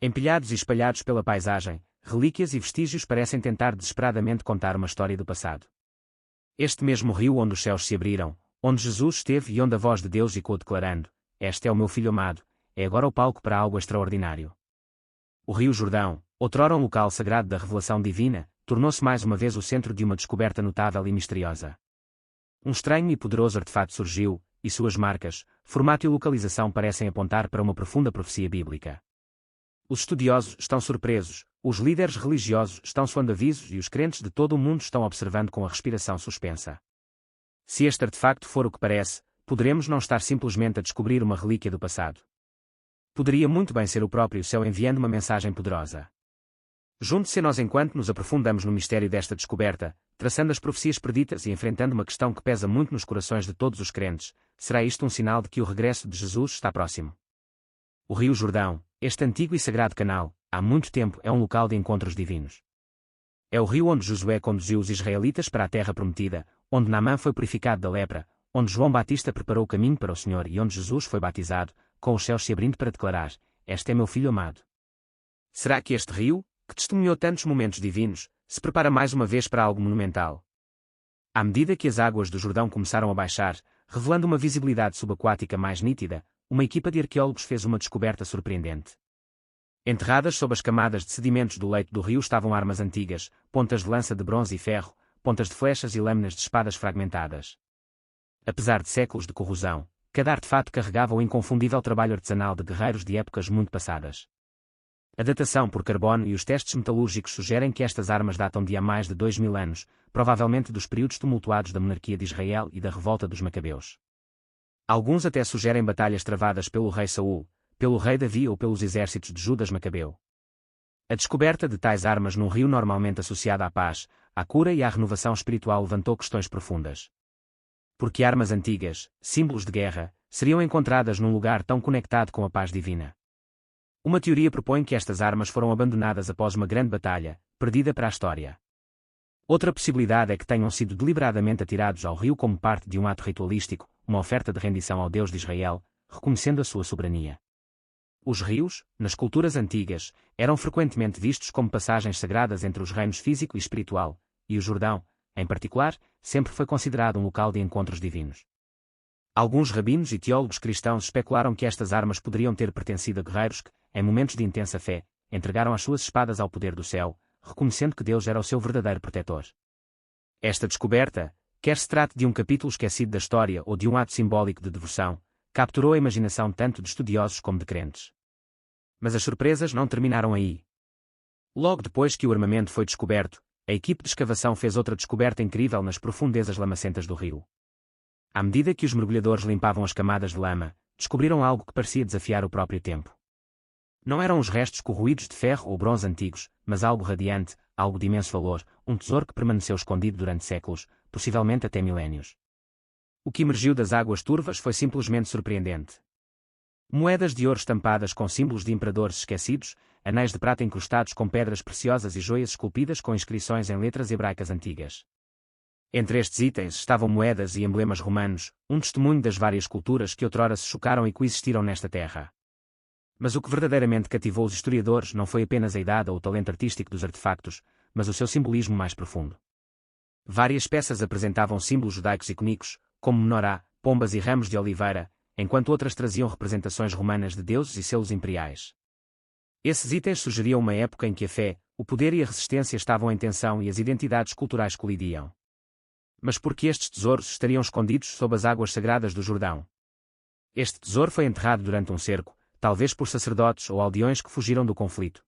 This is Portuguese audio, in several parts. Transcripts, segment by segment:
Empilhados e espalhados pela paisagem, relíquias e vestígios parecem tentar desesperadamente contar uma história do passado. Este mesmo rio onde os céus se abriram, onde Jesus esteve e onde a voz de Deus ecoou declarando: "Este é o meu filho amado", é agora o palco para algo extraordinário. O Rio Jordão, outrora um local sagrado da revelação divina, tornou-se mais uma vez o centro de uma descoberta notável e misteriosa. Um estranho e poderoso artefato surgiu, e suas marcas, formato e localização parecem apontar para uma profunda profecia bíblica. Os estudiosos estão surpresos, os líderes religiosos estão soando avisos e os crentes de todo o mundo estão observando com a respiração suspensa. Se este artefacto for o que parece, poderemos não estar simplesmente a descobrir uma relíquia do passado. Poderia muito bem ser o próprio céu enviando uma mensagem poderosa. Junte-se a nós enquanto nos aprofundamos no mistério desta descoberta, traçando as profecias preditas e enfrentando uma questão que pesa muito nos corações de todos os crentes: será isto um sinal de que o regresso de Jesus está próximo? O Rio Jordão, este antigo e sagrado canal, há muito tempo é um local de encontros divinos. É o rio onde Josué conduziu os israelitas para a terra prometida, onde Naamã foi purificado da lepra, onde João Batista preparou o caminho para o Senhor e onde Jesus foi batizado, com os céus se abrindo para declarar: "Este é meu filho amado". Será que este rio, que testemunhou tantos momentos divinos, se prepara mais uma vez para algo monumental? À medida que as águas do Jordão começaram a baixar, revelando uma visibilidade subaquática mais nítida, uma equipa de arqueólogos fez uma descoberta surpreendente. Enterradas sob as camadas de sedimentos do leito do rio estavam armas antigas, pontas de lança de bronze e ferro, pontas de flechas e lâminas de espadas fragmentadas. Apesar de séculos de corrosão, cada artefato carregava o inconfundível trabalho artesanal de guerreiros de épocas muito passadas. A datação por carbono e os testes metalúrgicos sugerem que estas armas datam de há mais de 2000 anos, provavelmente dos períodos tumultuados da monarquia de Israel e da revolta dos Macabeus. Alguns até sugerem batalhas travadas pelo rei Saul, pelo rei Davi ou pelos exércitos de Judas Macabeu. A descoberta de tais armas num rio normalmente associado à paz, à cura e à renovação espiritual levantou questões profundas. Por que armas antigas, símbolos de guerra, seriam encontradas num lugar tão conectado com a paz divina? Uma teoria propõe que estas armas foram abandonadas após uma grande batalha, perdida para a história. Outra possibilidade é que tenham sido deliberadamente atirados ao rio como parte de um ato ritualístico, uma oferta de rendição ao Deus de Israel, reconhecendo a sua soberania. Os rios, nas culturas antigas, eram frequentemente vistos como passagens sagradas entre os reinos físico e espiritual, e o Jordão, em particular, sempre foi considerado um local de encontros divinos. Alguns rabinos e teólogos cristãos especularam que estas armas poderiam ter pertencido a guerreiros que, em momentos de intensa fé, entregaram as suas espadas ao poder do céu, reconhecendo que Deus era o seu verdadeiro protetor. Esta descoberta, quer se trate de um capítulo esquecido da história ou de um ato simbólico de devoção, capturou a imaginação tanto de estudiosos como de crentes. Mas as surpresas não terminaram aí. Logo depois que o armamento foi descoberto, a equipe de escavação fez outra descoberta incrível nas profundezas lamacentas do rio. À medida que os mergulhadores limpavam as camadas de lama, descobriram algo que parecia desafiar o próprio tempo. Não eram os restos corroídos de ferro ou bronze antigos, mas algo radiante, algo de imenso valor, um tesouro que permaneceu escondido durante séculos, possivelmente até milénios. O que emergiu das águas turvas foi simplesmente surpreendente. Moedas de ouro estampadas com símbolos de imperadores esquecidos, anéis de prata incrustados com pedras preciosas e joias esculpidas com inscrições em letras hebraicas antigas. Entre estes itens estavam moedas e emblemas romanos, um testemunho das várias culturas que outrora se chocaram e coexistiram nesta terra. Mas o que verdadeiramente cativou os historiadores não foi apenas a idade ou o talento artístico dos artefactos, mas o seu simbolismo mais profundo. Várias peças apresentavam símbolos judaicos icônicos, como menorá, pombas e ramos de oliveira, enquanto outras traziam representações romanas de deuses e selos imperiais. Esses itens sugeriam uma época em que a fé, o poder e a resistência estavam em tensão e as identidades culturais colidiam. Mas por que estes tesouros estariam escondidos sob as águas sagradas do Jordão? Este tesouro foi enterrado durante um cerco, talvez por sacerdotes ou aldeões que fugiram do conflito.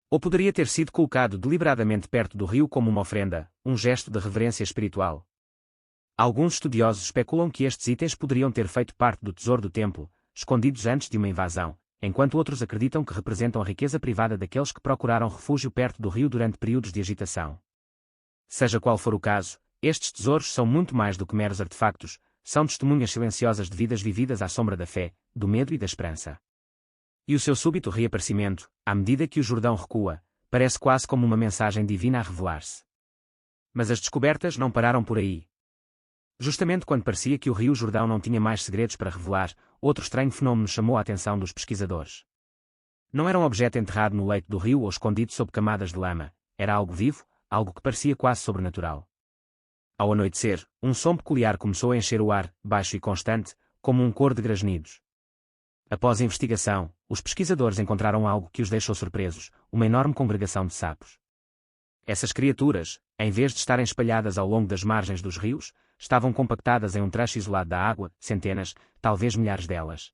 Ou poderia ter sido colocado deliberadamente perto do rio como uma ofrenda, um gesto de reverência espiritual. Alguns estudiosos especulam que estes itens poderiam ter feito parte do tesouro do templo, escondidos antes de uma invasão, enquanto outros acreditam que representam a riqueza privada daqueles que procuraram refúgio perto do rio durante períodos de agitação. Seja qual for o caso, estes tesouros são muito mais do que meros artefactos, são testemunhas silenciosas de vidas vividas à sombra da fé, do medo e da esperança. E o seu súbito reaparecimento, à medida que o Jordão recua, parece quase como uma mensagem divina a revelar-se. Mas as descobertas não pararam por aí. Justamente quando parecia que o Rio Jordão não tinha mais segredos para revelar, outro estranho fenômeno chamou a atenção dos pesquisadores. Não era um objeto enterrado no leito do rio ou escondido sob camadas de lama, era algo vivo, algo que parecia quase sobrenatural. Ao anoitecer, um som peculiar começou a encher o ar, baixo e constante, como um coro de grasnidos. Após a investigação, os pesquisadores encontraram algo que os deixou surpresos, uma enorme congregação de sapos. Essas criaturas, em vez de estarem espalhadas ao longo das margens dos rios, estavam compactadas em um trecho isolado da água, centenas, talvez milhares delas.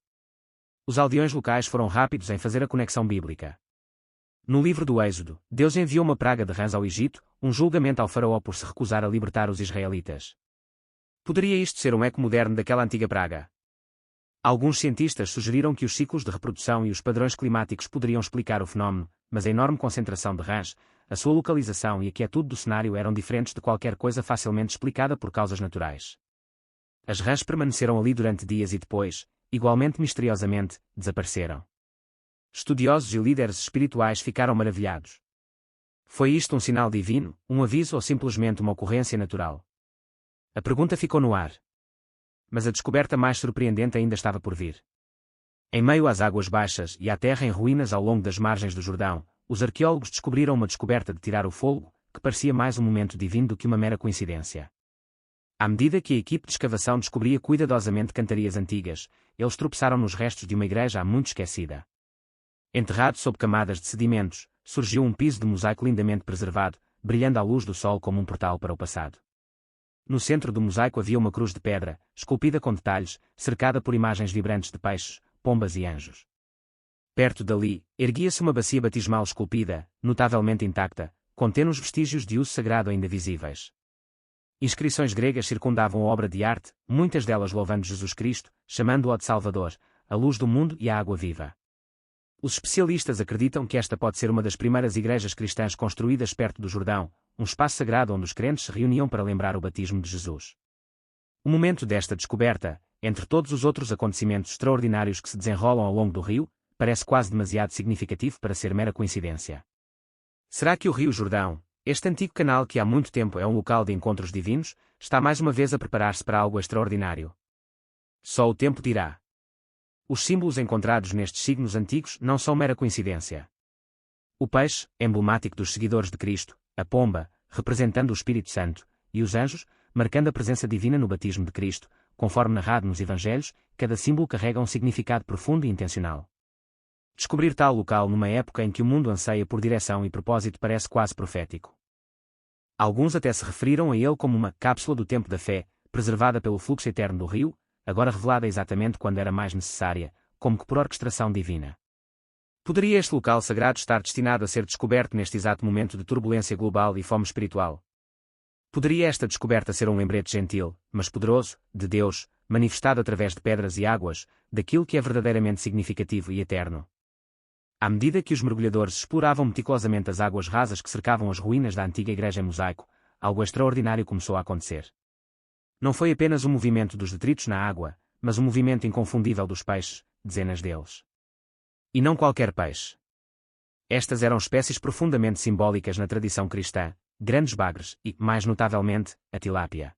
Os aldeões locais foram rápidos em fazer a conexão bíblica. No livro do Êxodo, Deus enviou uma praga de rãs ao Egito, um julgamento ao faraó por se recusar a libertar os israelitas. Poderia isto ser um eco moderno daquela antiga praga? Alguns cientistas sugeriram que os ciclos de reprodução e os padrões climáticos poderiam explicar o fenómeno, mas a enorme concentração de rãs, a sua localização e a quietude do cenário eram diferentes de qualquer coisa facilmente explicada por causas naturais. As rãs permaneceram ali durante dias e depois, igualmente misteriosamente, desapareceram. Estudiosos e líderes espirituais ficaram maravilhados. Foi isto um sinal divino, um aviso ou simplesmente uma ocorrência natural? A pergunta ficou no ar. Mas a descoberta mais surpreendente ainda estava por vir. Em meio às águas baixas e à terra em ruínas ao longo das margens do Jordão, os arqueólogos descobriram uma descoberta de tirar o fogo, que parecia mais um momento divino do que uma mera coincidência. À medida que a equipe de escavação descobria cuidadosamente cantarias antigas, eles tropeçaram nos restos de uma igreja há muito esquecida. Enterrado sob camadas de sedimentos, surgiu um piso de mosaico lindamente preservado, brilhando à luz do sol como um portal para o passado. No centro do mosaico havia uma cruz de pedra, esculpida com detalhes, cercada por imagens vibrantes de peixes, pombas e anjos. Perto dali, erguia-se uma bacia batismal esculpida, notavelmente intacta, contendo os vestígios de uso sagrado ainda visíveis. Inscrições gregas circundavam a obra de arte, muitas delas louvando Jesus Cristo, chamando-o de Salvador, a luz do mundo e a água viva. Os especialistas acreditam que esta pode ser uma das primeiras igrejas cristãs construídas perto do Jordão, um espaço sagrado onde os crentes se reuniam para lembrar o batismo de Jesus. O momento desta descoberta, entre todos os outros acontecimentos extraordinários que se desenrolam ao longo do rio, parece quase demasiado significativo para ser mera coincidência. Será que o Rio Jordão, este antigo canal que há muito tempo é um local de encontros divinos, está mais uma vez a preparar-se para algo extraordinário? Só o tempo dirá. Os símbolos encontrados nestes signos antigos não são mera coincidência. O peixe, emblemático dos seguidores de Cristo, a pomba, representando o Espírito Santo, e os anjos, marcando a presença divina no batismo de Cristo, conforme narrado nos Evangelhos, cada símbolo carrega um significado profundo e intencional. Descobrir tal local numa época em que o mundo anseia por direção e propósito parece quase profético. Alguns até se referiram a ele como uma cápsula do tempo da fé, preservada pelo fluxo eterno do rio, agora revelada exatamente quando era mais necessária, como que por orquestração divina. Poderia este local sagrado estar destinado a ser descoberto neste exato momento de turbulência global e fome espiritual? Poderia esta descoberta ser um lembrete gentil, mas poderoso, de Deus, manifestado através de pedras e águas, daquilo que é verdadeiramente significativo e eterno? À medida que os mergulhadores exploravam meticulosamente as águas rasas que cercavam as ruínas da antiga igreja em mosaico, algo extraordinário começou a acontecer. Não foi apenas o movimento dos detritos na água, mas o movimento inconfundível dos peixes, dezenas deles. E não qualquer peixe. Estas eram espécies profundamente simbólicas na tradição cristã, grandes bagres e, mais notavelmente, a tilápia.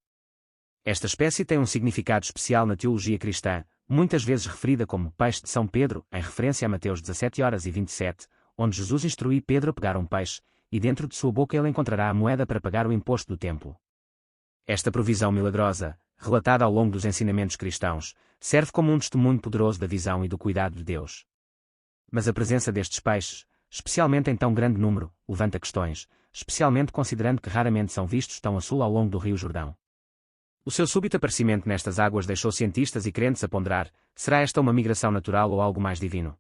Esta espécie tem um significado especial na teologia cristã, muitas vezes referida como peixe de São Pedro, em referência a Mateus 17:27, onde Jesus instrui Pedro a pegar um peixe, e dentro de sua boca ele encontrará a moeda para pagar o imposto do templo. Esta provisão milagrosa, relatada ao longo dos ensinamentos cristãos, serve como um testemunho poderoso da visão e do cuidado de Deus. Mas a presença destes peixes, especialmente em tão grande número, levanta questões, especialmente considerando que raramente são vistos tão a sul ao longo do Rio Jordão. O seu súbito aparecimento nestas águas deixou cientistas e crentes a ponderar: será esta uma migração natural ou algo mais divino?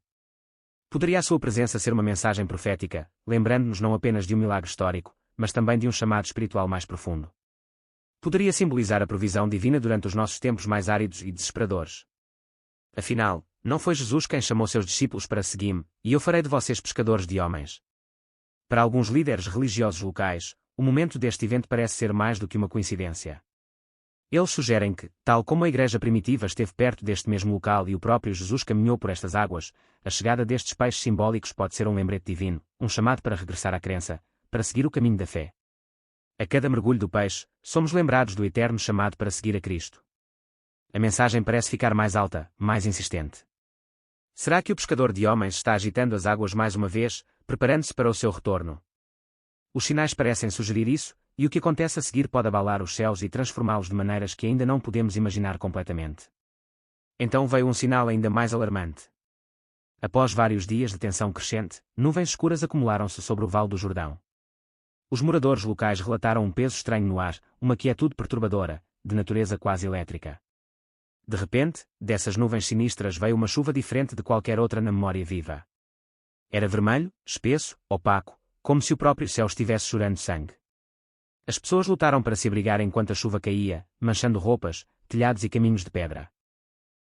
Poderia a sua presença ser uma mensagem profética, lembrando-nos não apenas de um milagre histórico, mas também de um chamado espiritual mais profundo? Poderia simbolizar a provisão divina durante os nossos tempos mais áridos e desesperadores? Afinal, não foi Jesus quem chamou seus discípulos para seguir-me, e eu farei de vocês pescadores de homens? Para alguns líderes religiosos locais, o momento deste evento parece ser mais do que uma coincidência. Eles sugerem que, tal como a igreja primitiva esteve perto deste mesmo local e o próprio Jesus caminhou por estas águas, a chegada destes peixes simbólicos pode ser um lembrete divino, um chamado para regressar à crença, para seguir o caminho da fé. A cada mergulho do peixe, somos lembrados do eterno chamado para seguir a Cristo. A mensagem parece ficar mais alta, mais insistente. Será que o pescador de homens está agitando as águas mais uma vez, preparando-se para o seu retorno? Os sinais parecem sugerir isso, e o que acontece a seguir pode abalar os céus e transformá-los de maneiras que ainda não podemos imaginar completamente. Então veio um sinal ainda mais alarmante. Após vários dias de tensão crescente, nuvens escuras acumularam-se sobre o Vale do Jordão. Os moradores locais relataram um peso estranho no ar, uma quietude perturbadora, de natureza quase elétrica. De repente, dessas nuvens sinistras veio uma chuva diferente de qualquer outra na memória viva. Era vermelho, espesso, opaco, como se o próprio céu estivesse chorando sangue. As pessoas lutaram para se abrigar enquanto a chuva caía, manchando roupas, telhados e caminhos de pedra.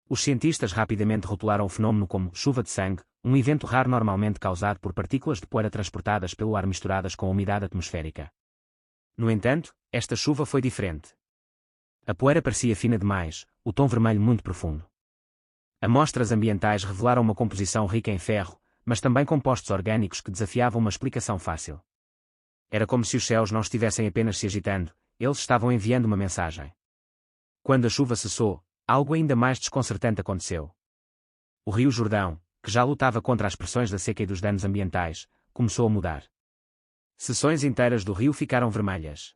Os cientistas rapidamente rotularam o fenômeno como chuva de sangue, um evento raro normalmente causado por partículas de poeira transportadas pelo ar misturadas com a umidade atmosférica. No entanto, esta chuva foi diferente. A poeira parecia fina demais, o tom vermelho muito profundo. Amostras ambientais revelaram uma composição rica em ferro, mas também compostos orgânicos que desafiavam uma explicação fácil. Era como se os céus não estivessem apenas se agitando, eles estavam enviando uma mensagem. Quando a chuva cessou, algo ainda mais desconcertante aconteceu. O Rio Jordão, que já lutava contra as pressões da seca e dos danos ambientais, começou a mudar. Seções inteiras do rio ficaram vermelhas.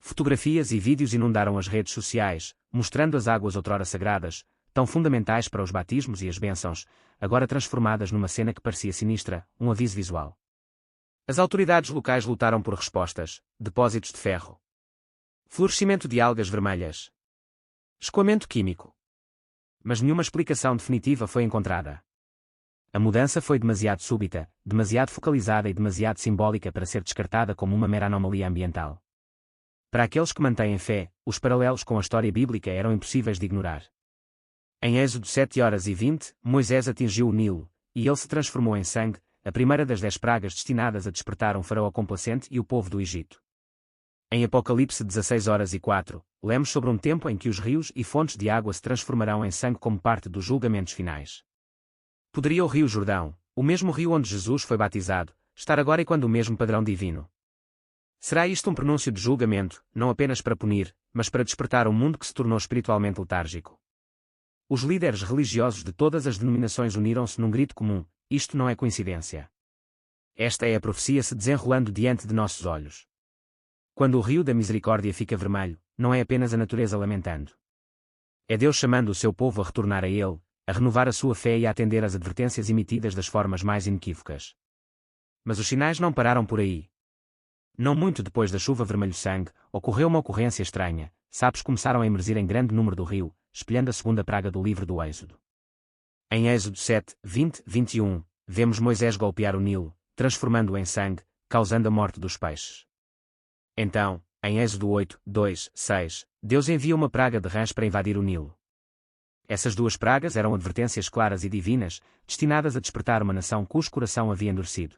Fotografias e vídeos inundaram as redes sociais, mostrando as águas outrora sagradas, tão fundamentais para os batismos e as bênçãos, agora transformadas numa cena que parecia sinistra, um aviso visual. As autoridades locais lutaram por respostas: depósitos de ferro, florescimento de algas vermelhas, escoamento químico. Mas nenhuma explicação definitiva foi encontrada. A mudança foi demasiado súbita, demasiado focalizada e demasiado simbólica para ser descartada como uma mera anomalia ambiental. Para aqueles que mantêm fé, os paralelos com a história bíblica eram impossíveis de ignorar. Em Êxodo 7:20, Moisés atingiu o Nilo, e ele se transformou em sangue, a primeira das 10 pragas destinadas a despertar um faraó complacente e o povo do Egito. Em Apocalipse 16:4, lemos sobre um tempo em que os rios e fontes de água se transformarão em sangue como parte dos julgamentos finais. Poderia o Rio Jordão, o mesmo rio onde Jesus foi batizado, estar agora ecoando o mesmo padrão divino? Será isto um pronúncio de julgamento, não apenas para punir, mas para despertar um mundo que se tornou espiritualmente letárgico? Os líderes religiosos de todas as denominações uniram-se num grito comum: isto não é coincidência. Esta é a profecia se desenrolando diante de nossos olhos. Quando o rio da misericórdia fica vermelho, não é apenas a natureza lamentando. É Deus chamando o seu povo a retornar a Ele, a renovar a sua fé e a atender às advertências emitidas das formas mais inequívocas. Mas os sinais não pararam por aí. Não muito depois da chuva vermelho-sangue, ocorreu uma ocorrência estranha: sapos começaram a emergir em grande número do rio, espelhando a segunda praga do livro do Êxodo. Em Êxodo 7:20-21, vemos Moisés golpear o Nilo, transformando-o em sangue, causando a morte dos peixes. Então, em Êxodo 8:2-6, Deus envia uma praga de rãs para invadir o Nilo. Essas duas pragas eram advertências claras e divinas, destinadas a despertar uma nação cujo coração havia endurecido.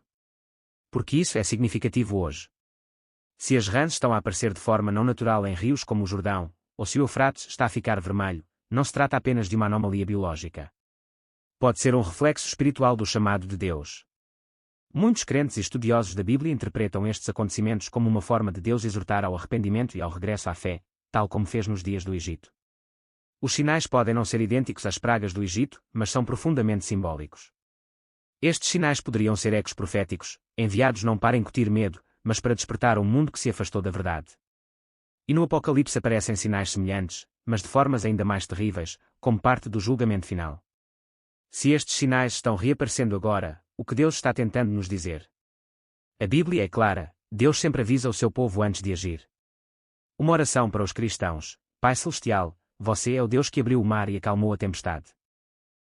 Porque isso é significativo hoje. Se as rãs estão a aparecer de forma não natural em rios como o Jordão, ou se o Eufrates está a ficar vermelho, não se trata apenas de uma anomalia biológica. Pode ser um reflexo espiritual do chamado de Deus. Muitos crentes e estudiosos da Bíblia interpretam estes acontecimentos como uma forma de Deus exortar ao arrependimento e ao regresso à fé, tal como fez nos dias do Egito. Os sinais podem não ser idênticos às pragas do Egito, mas são profundamente simbólicos. Estes sinais poderiam ser ecos proféticos, enviados não para incutir medo, mas para despertar um mundo que se afastou da verdade. E no Apocalipse aparecem sinais semelhantes, mas de formas ainda mais terríveis, como parte do julgamento final. Se estes sinais estão reaparecendo agora, o que Deus está tentando nos dizer? A Bíblia é clara: Deus sempre avisa o seu povo antes de agir. Uma oração para os cristãos: Pai Celestial, você é o Deus que abriu o mar e acalmou a tempestade.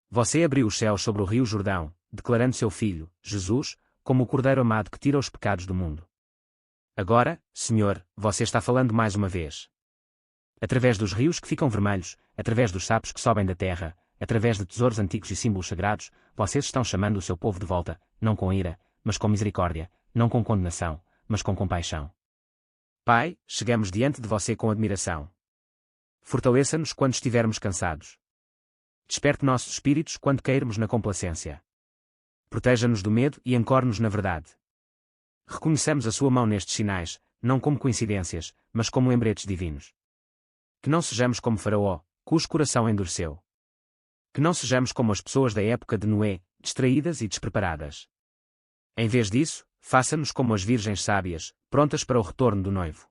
Você abriu os céus sobre o Rio Jordão, declarando seu Filho, Jesus, como o Cordeiro amado que tira os pecados do mundo. Agora, Senhor, você está falando mais uma vez. Através dos rios que ficam vermelhos, através dos sapos que sobem da terra, através de tesouros antigos e símbolos sagrados, vocês estão chamando o seu povo de volta, não com ira, mas com misericórdia, não com condenação, mas com compaixão. Pai, chegamos diante de você com admiração. Fortaleça-nos quando estivermos cansados. Desperte nossos espíritos quando cairmos na complacência. Proteja-nos do medo e ancore-nos na verdade. Reconheçamos a sua mão nestes sinais, não como coincidências, mas como lembretes divinos. Que não sejamos como Faraó, cujo coração endureceu. Que não sejamos como as pessoas da época de Noé, distraídas e despreparadas. Em vez disso, faça-nos como as virgens sábias, prontas para o retorno do noivo.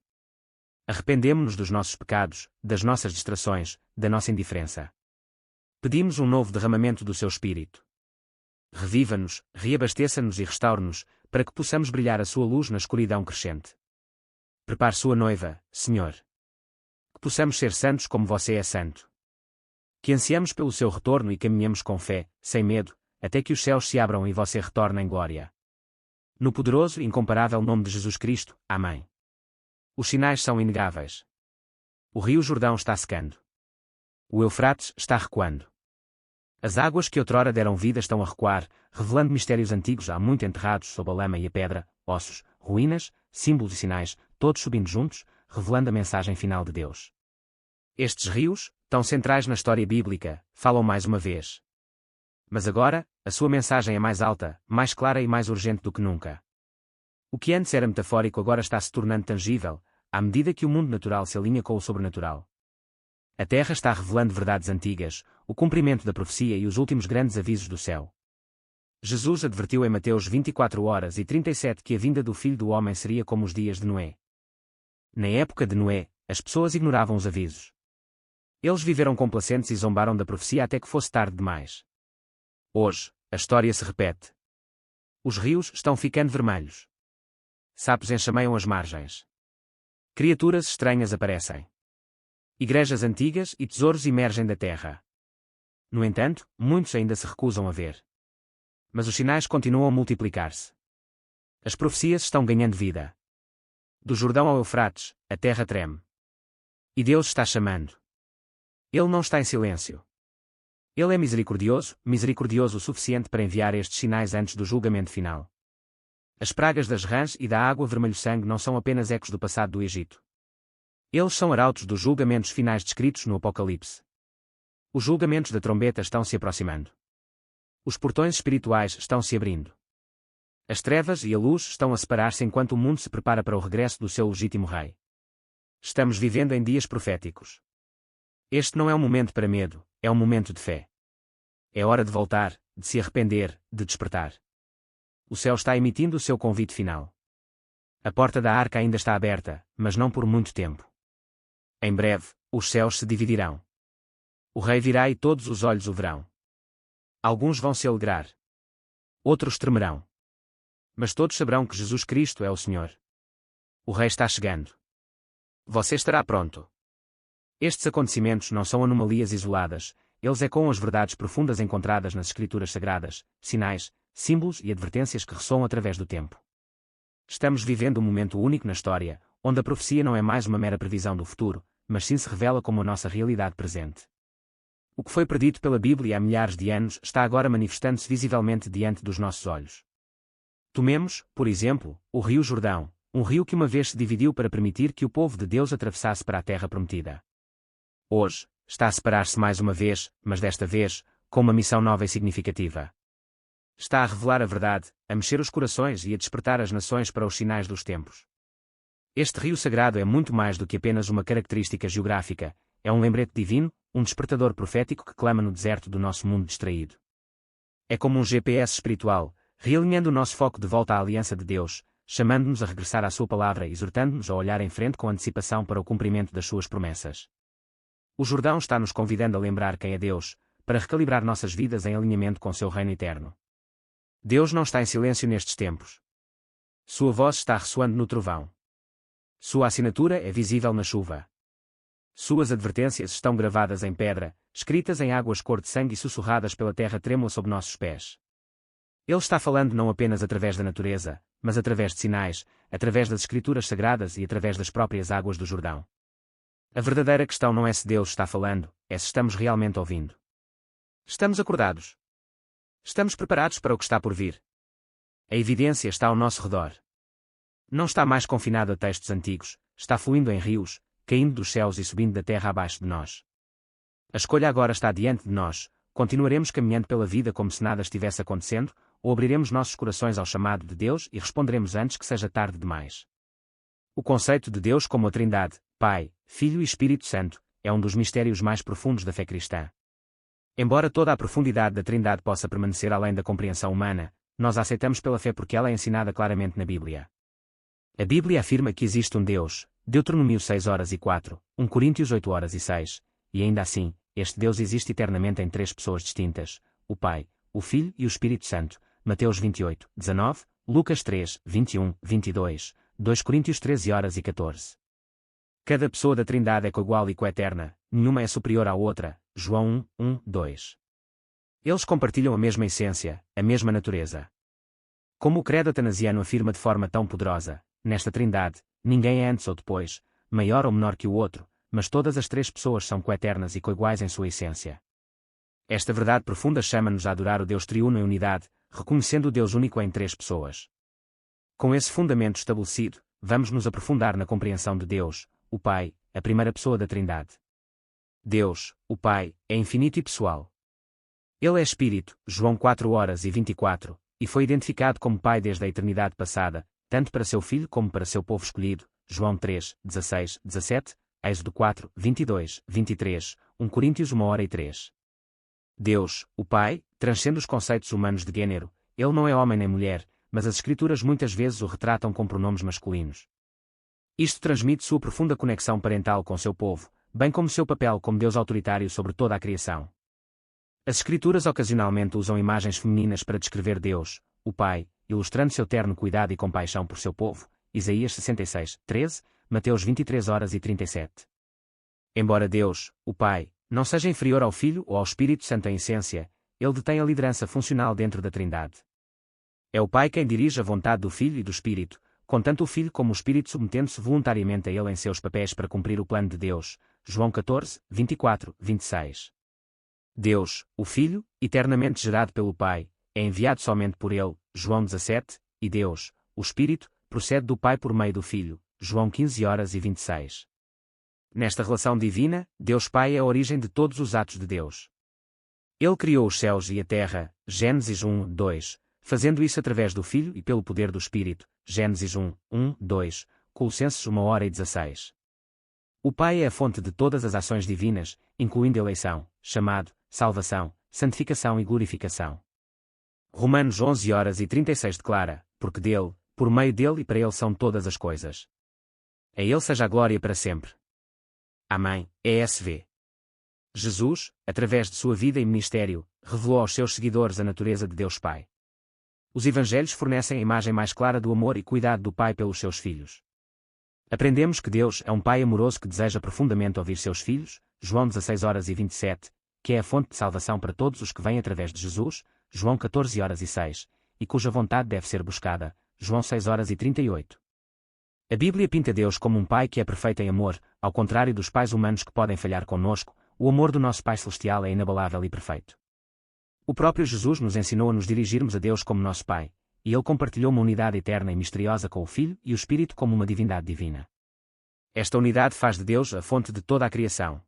Arrependemo-nos dos nossos pecados, das nossas distrações, da nossa indiferença. Pedimos um novo derramamento do seu Espírito. Reviva-nos, reabasteça-nos e restaure-nos, para que possamos brilhar a sua luz na escuridão crescente. Prepare sua noiva, Senhor. Que possamos ser santos como você é santo. Que ansiemos pelo seu retorno e caminhemos com fé, sem medo, até que os céus se abram e você retorne em glória. No poderoso e incomparável nome de Jesus Cristo, amém. Os sinais são inegáveis. O rio Jordão está secando. O Eufrates está recuando. As águas que outrora deram vida estão a recuar, revelando mistérios antigos há muito enterrados sob a lama e a pedra, ossos, ruínas, símbolos e sinais, todos subindo juntos, revelando a mensagem final de Deus. Estes rios, tão centrais na história bíblica, falam mais uma vez. Mas agora, a sua mensagem é mais alta, mais clara e mais urgente do que nunca. O que antes era metafórico agora está se tornando tangível, à medida que o mundo natural se alinha com o sobrenatural. A Terra está revelando verdades antigas, o cumprimento da profecia e os últimos grandes avisos do céu. Jesus advertiu em Mateus 24h37 que a vinda do Filho do Homem seria como os dias de Noé. Na época de Noé, as pessoas ignoravam os avisos. Eles viveram complacentes e zombaram da profecia até que fosse tarde demais. Hoje, a história se repete. Os rios estão ficando vermelhos. Sapos enxameiam as margens. Criaturas estranhas aparecem. Igrejas antigas e tesouros emergem da terra. No entanto, muitos ainda se recusam a ver. Mas os sinais continuam a multiplicar-se. As profecias estão ganhando vida. Do Jordão ao Eufrates, a terra treme. E Deus está chamando. Ele não está em silêncio. Ele é misericordioso o suficiente para enviar estes sinais antes do julgamento final. As pragas das rãs e da água vermelho-sangue não são apenas ecos do passado do Egito. Eles são arautos dos julgamentos finais descritos no Apocalipse. Os julgamentos da trombeta estão se aproximando. Os portões espirituais estão se abrindo. As trevas e a luz estão a separar-se enquanto o mundo se prepara para o regresso do seu legítimo rei. Estamos vivendo em dias proféticos. Este não é um momento para medo, é um momento de fé. É hora de voltar, de se arrepender, de despertar. O céu está emitindo o seu convite final. A porta da arca ainda está aberta, mas não por muito tempo. Em breve, os céus se dividirão. O rei virá e todos os olhos o verão. Alguns vão se alegrar. Outros tremerão. Mas todos saberão que Jesus Cristo é o Senhor. O rei está chegando. Você estará pronto. Estes acontecimentos não são anomalias isoladas, eles ecoam as verdades profundas encontradas nas Escrituras Sagradas, sinais, símbolos e advertências que ressoam através do tempo. Estamos vivendo um momento único na história, onde a profecia não é mais uma mera previsão do futuro, mas sim se revela como a nossa realidade presente. O que foi predito pela Bíblia há milhares de anos está agora manifestando-se visivelmente diante dos nossos olhos. Tomemos, por exemplo, o Rio Jordão, um rio que uma vez se dividiu para permitir que o povo de Deus atravessasse para a Terra Prometida. Hoje, está a separar-se mais uma vez, mas desta vez, com uma missão nova e significativa. Está a revelar a verdade, a mexer os corações e a despertar as nações para os sinais dos tempos. Este rio sagrado é muito mais do que apenas uma característica geográfica, é um lembrete divino, um despertador profético que clama no deserto do nosso mundo distraído. É como um GPS espiritual, realinhando o nosso foco de volta à aliança de Deus, chamando-nos a regressar à sua palavra e exortando-nos a olhar em frente com antecipação para o cumprimento das suas promessas. O Jordão está nos convidando a lembrar quem é Deus, para recalibrar nossas vidas em alinhamento com seu reino eterno. Deus não está em silêncio nestes tempos. Sua voz está ressoando no trovão. Sua assinatura é visível na chuva. Suas advertências estão gravadas em pedra, escritas em águas cor de sangue e sussurradas pela terra trêmula sob nossos pés. Ele está falando não apenas através da natureza, mas através de sinais, através das Escrituras Sagradas e através das próprias águas do Jordão. A verdadeira questão não é se Deus está falando, é se estamos realmente ouvindo. Estamos acordados. Estamos preparados para o que está por vir. A evidência está ao nosso redor. Não está mais confinado a textos antigos, está fluindo em rios, caindo dos céus e subindo da terra abaixo de nós. A escolha agora está diante de nós: continuaremos caminhando pela vida como se nada estivesse acontecendo, ou abriremos nossos corações ao chamado de Deus e responderemos antes que seja tarde demais. O conceito de Deus como a Trindade, Pai, Filho e Espírito Santo, é um dos mistérios mais profundos da fé cristã. Embora toda a profundidade da Trindade possa permanecer além da compreensão humana, nós a aceitamos pela fé porque ela é ensinada claramente na Bíblia. A Bíblia afirma que existe um Deus, Deuteronômio 6:4, 1 Coríntios 8:6, e ainda assim, este Deus existe eternamente em três pessoas distintas, o Pai, o Filho e o Espírito Santo, Mateus 28:19, Lucas 3:21-22, 2 Coríntios 13:14. Cada pessoa da Trindade é coigual e coeterna, nenhuma é superior à outra, João 1:2. Eles compartilham a mesma essência, a mesma natureza. Como o credo atanasiano afirma de forma tão poderosa, nesta Trindade, ninguém é antes ou depois, maior ou menor que o outro, mas todas as três pessoas são coeternas e coiguais em sua essência. Esta verdade profunda chama-nos a adorar o Deus triuno em unidade, reconhecendo o Deus único em três pessoas. Com esse fundamento estabelecido, vamos nos aprofundar na compreensão de Deus, o Pai, a primeira pessoa da Trindade. Deus, o Pai, é infinito e pessoal. Ele é Espírito, João 4:24, e foi identificado como Pai desde a eternidade passada, tanto para seu Filho como para seu povo escolhido, João 3:16-17, Êxodo 4:22-23, 1 Coríntios 1:3. Deus, o Pai, transcende os conceitos humanos de gênero, ele não é homem nem mulher, mas as Escrituras muitas vezes o retratam com pronomes masculinos. Isto transmite sua profunda conexão parental com seu povo, bem como seu papel como Deus autoritário sobre toda a criação. As Escrituras ocasionalmente usam imagens femininas para descrever Deus, o Pai, ilustrando seu terno cuidado e compaixão por seu povo, Isaías 66:13, Mateus 23:37. Embora Deus, o Pai, não seja inferior ao Filho ou ao Espírito Santo em essência, ele detém a liderança funcional dentro da Trindade. É o Pai quem dirige a vontade do Filho e do Espírito, com tanto o Filho como o Espírito submetendo-se voluntariamente a ele em seus papéis para cumprir o plano de Deus, João 14:24-26. Deus, o Filho, eternamente gerado pelo Pai, é enviado somente por ele, João 17, e Deus, o Espírito, procede do Pai por meio do Filho, João 15:26. Nesta relação divina, Deus Pai é a origem de todos os atos de Deus. Ele criou os céus e a terra, Gênesis 1:2, fazendo isso através do Filho e pelo poder do Espírito, Gênesis 1:2, Colossenses 1:16. O Pai é a fonte de todas as ações divinas, incluindo eleição, chamado, salvação, santificação e glorificação. Romanos 11:36 declara, porque dele, por meio dele e para ele são todas as coisas. A ele seja a glória para sempre. Amém. ESV. Jesus, através de sua vida e ministério, revelou aos seus seguidores a natureza de Deus Pai. Os Evangelhos fornecem a imagem mais clara do amor e cuidado do Pai pelos seus filhos. Aprendemos que Deus é um Pai amoroso que deseja profundamente ouvir seus filhos, João 16:27, que é a fonte de salvação para todos os que vêm através de Jesus, João 14:06, e cuja vontade deve ser buscada, João 6:38. A Bíblia pinta Deus como um Pai que é perfeito em amor, ao contrário dos pais humanos que podem falhar conosco, o amor do nosso Pai Celestial é inabalável e perfeito. O próprio Jesus nos ensinou a nos dirigirmos a Deus como nosso Pai, e ele compartilhou uma unidade eterna e misteriosa com o Filho e o Espírito como uma divindade divina. Esta unidade faz de Deus a fonte de toda a criação.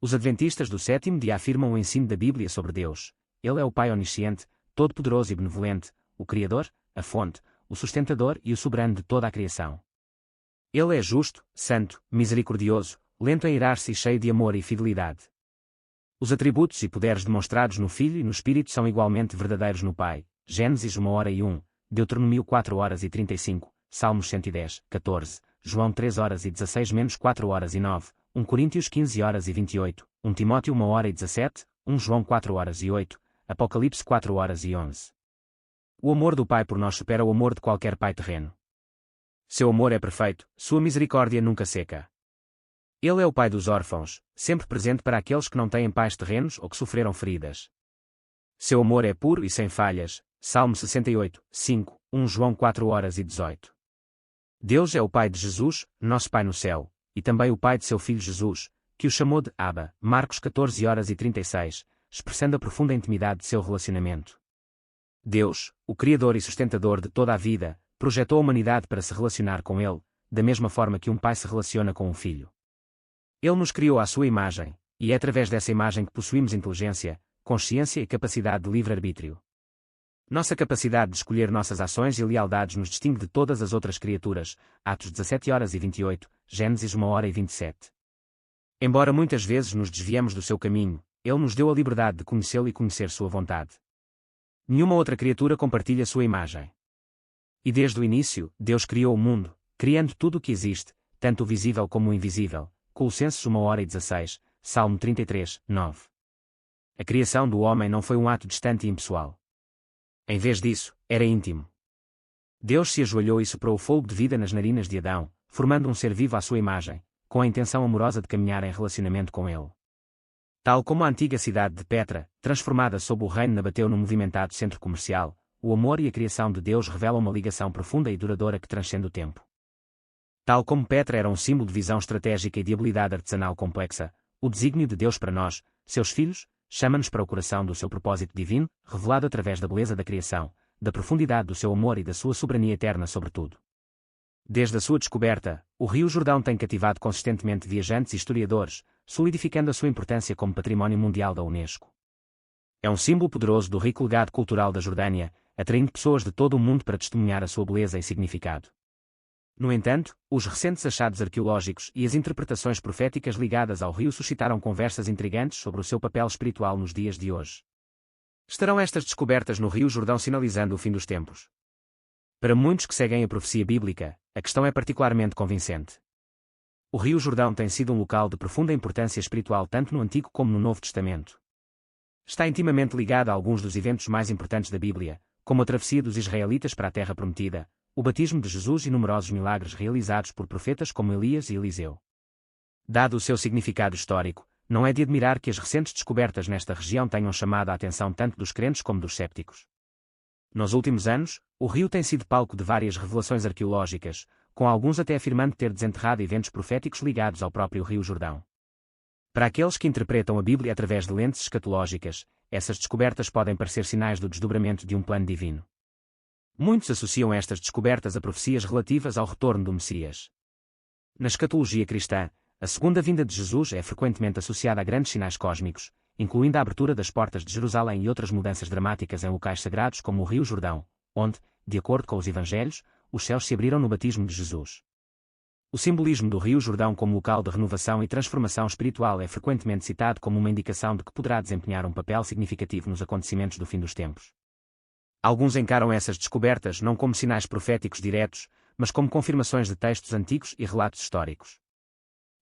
Os adventistas do sétimo dia afirmam o ensino da Bíblia sobre Deus. Ele é o Pai onisciente, todo-poderoso e benevolente, o Criador, a fonte, o sustentador e o soberano de toda a criação. Ele é justo, santo, misericordioso, lento a irar-se e cheio de amor e fidelidade. Os atributos e poderes demonstrados no Filho e no Espírito são igualmente verdadeiros no Pai, Gênesis 1:1, Deuteronômio 4:35, Salmos 110:14, João 3:16-4:9, 1 Coríntios 15:28, 1 Timóteo 1:17, 1 João 4:8, Apocalipse 4:11. O amor do Pai por nós supera o amor de qualquer pai terreno. Seu amor é perfeito, sua misericórdia nunca seca. Ele é o Pai dos órfãos, sempre presente para aqueles que não têm pais terrenos ou que sofreram feridas. Seu amor é puro e sem falhas, Salmo 68:5, 1 João 4:18. Deus é o Pai de Jesus, nosso Pai no céu, e também o Pai de seu Filho Jesus, que o chamou de Abba, Marcos 14:36, expressando a profunda intimidade de seu relacionamento. Deus, o Criador e sustentador de toda a vida, projetou a humanidade para se relacionar com Ele, da mesma forma que um pai se relaciona com um filho. Ele nos criou à sua imagem, e é através dessa imagem que possuímos inteligência, consciência e capacidade de livre-arbítrio. Nossa capacidade de escolher nossas ações e lealdades nos distingue de todas as outras criaturas, Atos 17:28, Gênesis 1:27. Embora muitas vezes nos desviemos do seu caminho, ele nos deu a liberdade de conhecê-lo e conhecer sua vontade. Nenhuma outra criatura compartilha sua imagem. E desde o início, Deus criou o mundo, criando tudo o que existe, tanto o visível como o invisível. Colossenses 1:16, Salmo 33, 9. A criação do homem não foi um ato distante e impessoal. Em vez disso, era íntimo. Deus se ajoelhou e soprou o fôlego de vida nas narinas de Adão, formando um ser vivo à sua imagem, com a intenção amorosa de caminhar em relacionamento com ele. Tal como a antiga cidade de Petra, transformada sob o reino nabateu num movimentado centro comercial, o amor e a criação de Deus revelam uma ligação profunda e duradoura que transcende o tempo. Tal como Petra era um símbolo de visão estratégica e de habilidade artesanal complexa, o desígnio de Deus para nós, seus filhos, chama-nos para o coração do seu propósito divino, revelado através da beleza da criação, da profundidade do seu amor e da sua soberania eterna sobre tudo. Desde a sua descoberta, o Rio Jordão tem cativado consistentemente viajantes e historiadores, solidificando a sua importância como património mundial da Unesco. É um símbolo poderoso do rico legado cultural da Jordânia, atraindo pessoas de todo o mundo para testemunhar a sua beleza e significado. No entanto, os recentes achados arqueológicos e as interpretações proféticas ligadas ao rio suscitaram conversas intrigantes sobre o seu papel espiritual nos dias de hoje. Estarão estas descobertas no Rio Jordão sinalizando o fim dos tempos? Para muitos que seguem a profecia bíblica, a questão é particularmente convincente. O Rio Jordão tem sido um local de profunda importância espiritual tanto no Antigo como no Novo Testamento. Está intimamente ligado a alguns dos eventos mais importantes da Bíblia, como a travessia dos israelitas para a Terra Prometida, o batismo de Jesus e numerosos milagres realizados por profetas como Elias e Eliseu. Dado o seu significado histórico, não é de admirar que as recentes descobertas nesta região tenham chamado a atenção tanto dos crentes como dos cépticos. Nos últimos anos, o rio tem sido palco de várias revelações arqueológicas, com alguns até afirmando ter desenterrado eventos proféticos ligados ao próprio Rio Jordão. Para aqueles que interpretam a Bíblia através de lentes escatológicas, essas descobertas podem parecer sinais do desdobramento de um plano divino. Muitos associam estas descobertas a profecias relativas ao retorno do Messias. Na escatologia cristã, a segunda vinda de Jesus é frequentemente associada a grandes sinais cósmicos, incluindo a abertura das portas de Jerusalém e outras mudanças dramáticas em locais sagrados como o Rio Jordão, onde, de acordo com os Evangelhos, os céus se abriram no batismo de Jesus. O simbolismo do Rio Jordão como local de renovação e transformação espiritual é frequentemente citado como uma indicação de que poderá desempenhar um papel significativo nos acontecimentos do fim dos tempos. Alguns encaram essas descobertas não como sinais proféticos diretos, mas como confirmações de textos antigos e relatos históricos.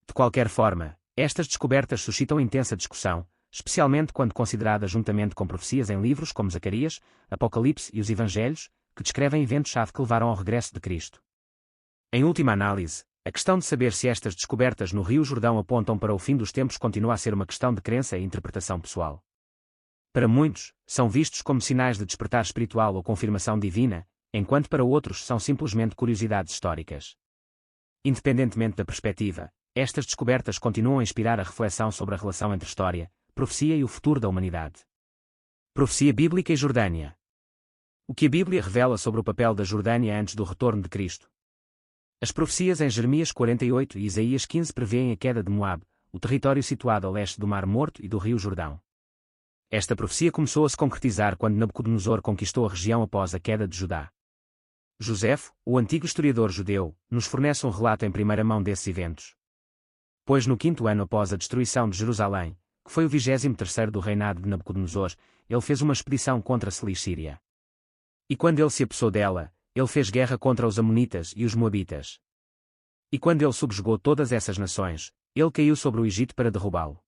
De qualquer forma, estas descobertas suscitam intensa discussão, especialmente quando consideradas juntamente com profecias em livros como Zacarias, Apocalipse e os Evangelhos, que descrevem eventos-chave que levaram ao regresso de Cristo. Em última análise, a questão de saber se estas descobertas no Rio Jordão apontam para o fim dos tempos continua a ser uma questão de crença e interpretação pessoal. Para muitos, são vistos como sinais de despertar espiritual ou confirmação divina, enquanto para outros são simplesmente curiosidades históricas. Independentemente da perspectiva, estas descobertas continuam a inspirar a reflexão sobre a relação entre história, profecia e o futuro da humanidade. Profecia bíblica e Jordânia. O que a Bíblia revela sobre o papel da Jordânia antes do retorno de Cristo? As profecias em Jeremias 48 e Isaías 15 prevêem a queda de Moabe, o território situado a leste do Mar Morto e do Rio Jordão. Esta profecia começou a se concretizar quando Nabucodonosor conquistou a região após a queda de Judá. Joséfo, o antigo historiador judeu, nos fornece um relato em primeira mão desses eventos. Pois no 5º ano após a destruição de Jerusalém, que foi o 23º do reinado de Nabucodonosor, ele fez uma expedição contra Cilicia. E quando ele se apossou dela, ele fez guerra contra os Amonitas e os Moabitas. E quando ele subjugou todas essas nações, ele caiu sobre o Egito para derrubá-lo.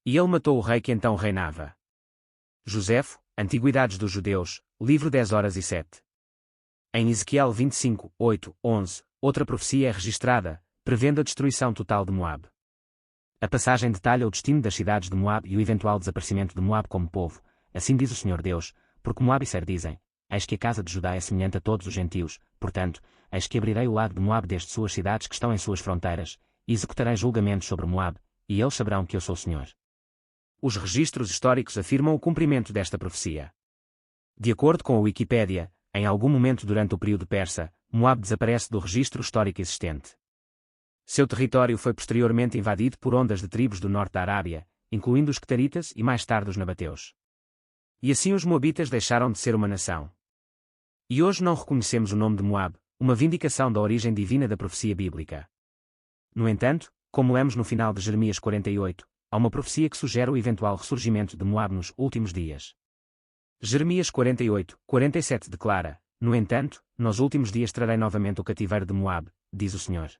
E ele matou o rei que então reinava. Joséfo, Antiguidades dos Judeus, livro 10:07. Em Ezequiel 25, 8, 11, outra profecia é registrada, prevendo a destruição total de Moabe. A passagem detalha o destino das cidades de Moabe e o eventual desaparecimento de Moabe como povo, assim diz o Senhor Deus, porque Moabe e Ser dizem, eis que a casa de Judá é semelhante a todos os gentios, portanto, eis que abrirei o lado de Moabe desde suas cidades que estão em suas fronteiras, e executarei julgamentos sobre Moabe, e eles saberão que eu sou o Senhor. Os registros históricos afirmam o cumprimento desta profecia. De acordo com a Wikipédia, em algum momento durante o período persa, Moabe desaparece do registro histórico existente. Seu território foi posteriormente invadido por ondas de tribos do norte da Arábia, incluindo os Quetaritas e mais tarde os Nabateus. E assim os Moabitas deixaram de ser uma nação. E hoje não reconhecemos o nome de Moabe, uma vindicação da origem divina da profecia bíblica. No entanto, como lemos no final de Jeremias 48, há uma profecia que sugere o eventual ressurgimento de Moab nos últimos dias. Jeremias 48, 47 declara: No entanto, nos últimos dias trarei novamente o cativeiro de Moab, diz o Senhor.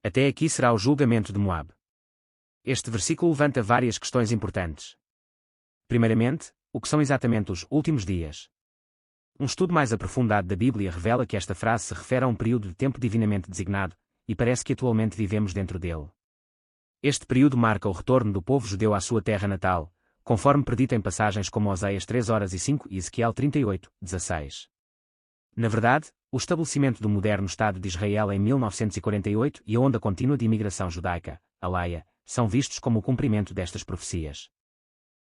Até aqui será o julgamento de Moab. Este versículo levanta várias questões importantes. Primeiramente, o que são exatamente os últimos dias? Um estudo mais aprofundado da Bíblia revela que esta frase se refere a um período de tempo divinamente designado, e parece que atualmente vivemos dentro dele. Este período marca o retorno do povo judeu à sua terra natal, conforme predito em passagens como Oséias 3:5 e Ezequiel 38:16. Na verdade, o estabelecimento do moderno Estado de Israel em 1948 e a onda contínua de imigração judaica, a Laia, são vistos como o cumprimento destas profecias.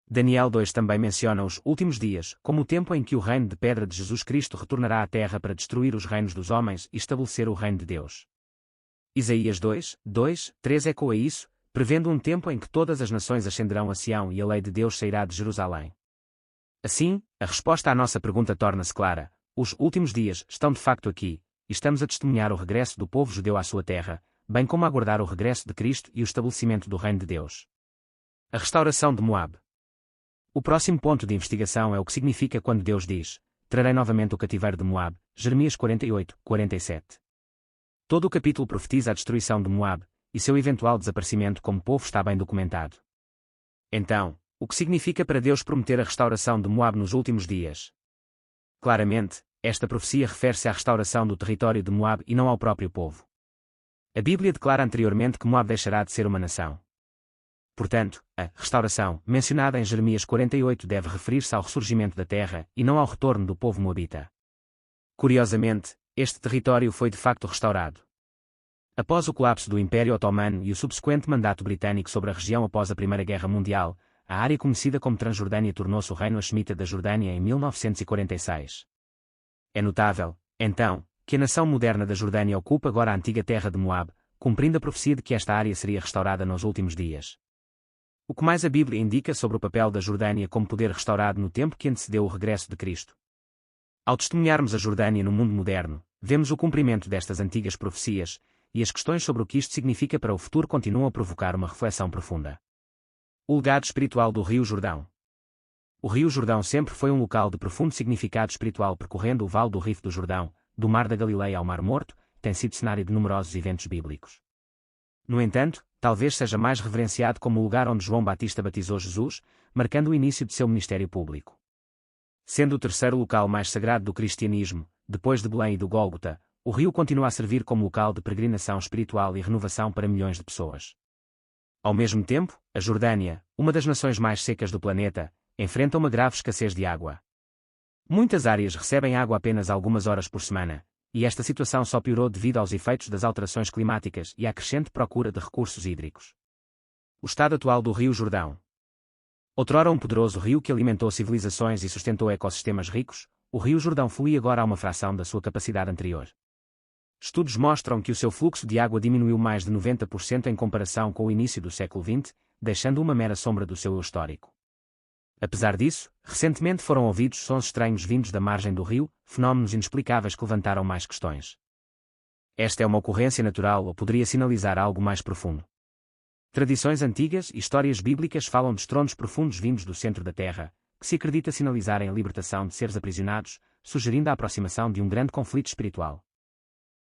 Daniel 2 também menciona os últimos dias como o tempo em que o reino de pedra de Jesus Cristo retornará à terra para destruir os reinos dos homens e estabelecer o reino de Deus. Isaías 2:3 ecoa isso, prevendo um tempo em que todas as nações ascenderão a Sião e a lei de Deus sairá de Jerusalém. Assim, a resposta à nossa pergunta torna-se clara: os últimos dias estão de facto aqui, e estamos a testemunhar o regresso do povo judeu à sua terra, bem como a aguardar o regresso de Cristo e o estabelecimento do reino de Deus. A restauração de Moab. O próximo ponto de investigação é o que significa quando Deus diz: Trarei novamente o cativeiro de Moab, Jeremias 48:47. Todo o capítulo profetiza a destruição de Moab, e seu eventual desaparecimento como povo está bem documentado. Então, o que significa para Deus prometer a restauração de Moab nos últimos dias? Claramente, esta profecia refere-se à restauração do território de Moab e não ao próprio povo. A Bíblia declara anteriormente que Moab deixará de ser uma nação. Portanto, a restauração, mencionada em Jeremias 48, deve referir-se ao ressurgimento da terra e não ao retorno do povo moabita. Curiosamente, este território foi de facto restaurado. Após o colapso do Império Otomano e o subsequente mandato britânico sobre a região após a Primeira Guerra Mundial, a área conhecida como Transjordânia tornou-se o Reino Haxemita da Jordânia em 1946. É notável, então, que a nação moderna da Jordânia ocupa agora a antiga terra de Moab, cumprindo a profecia de que esta área seria restaurada nos últimos dias. O que mais a Bíblia indica sobre o papel da Jordânia como poder restaurado no tempo que antecedeu o regresso de Cristo? Ao testemunharmos a Jordânia no mundo moderno, vemos o cumprimento destas antigas profecias, e as questões sobre o que isto significa para o futuro continuam a provocar uma reflexão profunda. O legado espiritual do Rio Jordão. O Rio Jordão sempre foi um local de profundo significado espiritual, percorrendo o Vale do Rifo do Jordão, do Mar da Galileia ao Mar Morto, tem sido cenário de numerosos eventos bíblicos. No entanto, talvez seja mais reverenciado como o lugar onde João Batista batizou Jesus, marcando o início de seu ministério público. Sendo o terceiro local mais sagrado do cristianismo, depois de Belém e do Gólgota, o rio continua a servir como local de peregrinação espiritual e renovação para milhões de pessoas. Ao mesmo tempo, a Jordânia, uma das nações mais secas do planeta, enfrenta uma grave escassez de água. Muitas áreas recebem água apenas algumas horas por semana, e esta situação só piorou devido aos efeitos das alterações climáticas e à crescente procura de recursos hídricos. O estado atual do Rio Jordão. Outrora um poderoso rio que alimentou civilizações e sustentou ecossistemas ricos, o Rio Jordão flui agora a uma fração da sua capacidade anterior. Estudos mostram que o seu fluxo de água diminuiu mais de 90% em comparação com o início do século XX, deixando uma mera sombra do seu eu histórico. Apesar disso, recentemente foram ouvidos sons estranhos vindos da margem do rio, fenómenos inexplicáveis que levantaram mais questões. Esta é uma ocorrência natural ou poderia sinalizar algo mais profundo? Tradições antigas e histórias bíblicas falam de estrondos profundos vindos do centro da Terra, que se acredita sinalizarem a libertação de seres aprisionados, sugerindo a aproximação de um grande conflito espiritual.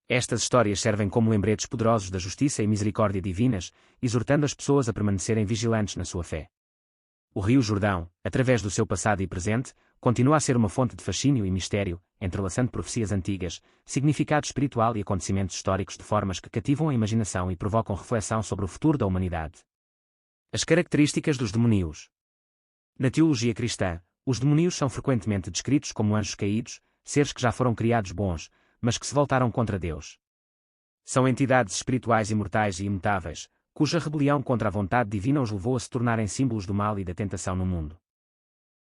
Estas histórias servem como lembretes poderosos da justiça e misericórdia divinas, exortando as pessoas a permanecerem vigilantes na sua fé. O Rio Jordão, através do seu passado e presente, continua a ser uma fonte de fascínio e mistério, entrelaçando profecias antigas, significado espiritual e acontecimentos históricos de formas que cativam a imaginação e provocam reflexão sobre o futuro da humanidade. As características dos demoníos. Na teologia cristã, os demoníos são frequentemente descritos como anjos caídos, seres que já foram criados bons, mas que se voltaram contra Deus. São entidades espirituais imortais e imutáveis, cuja rebelião contra a vontade divina os levou a se tornarem símbolos do mal e da tentação no mundo.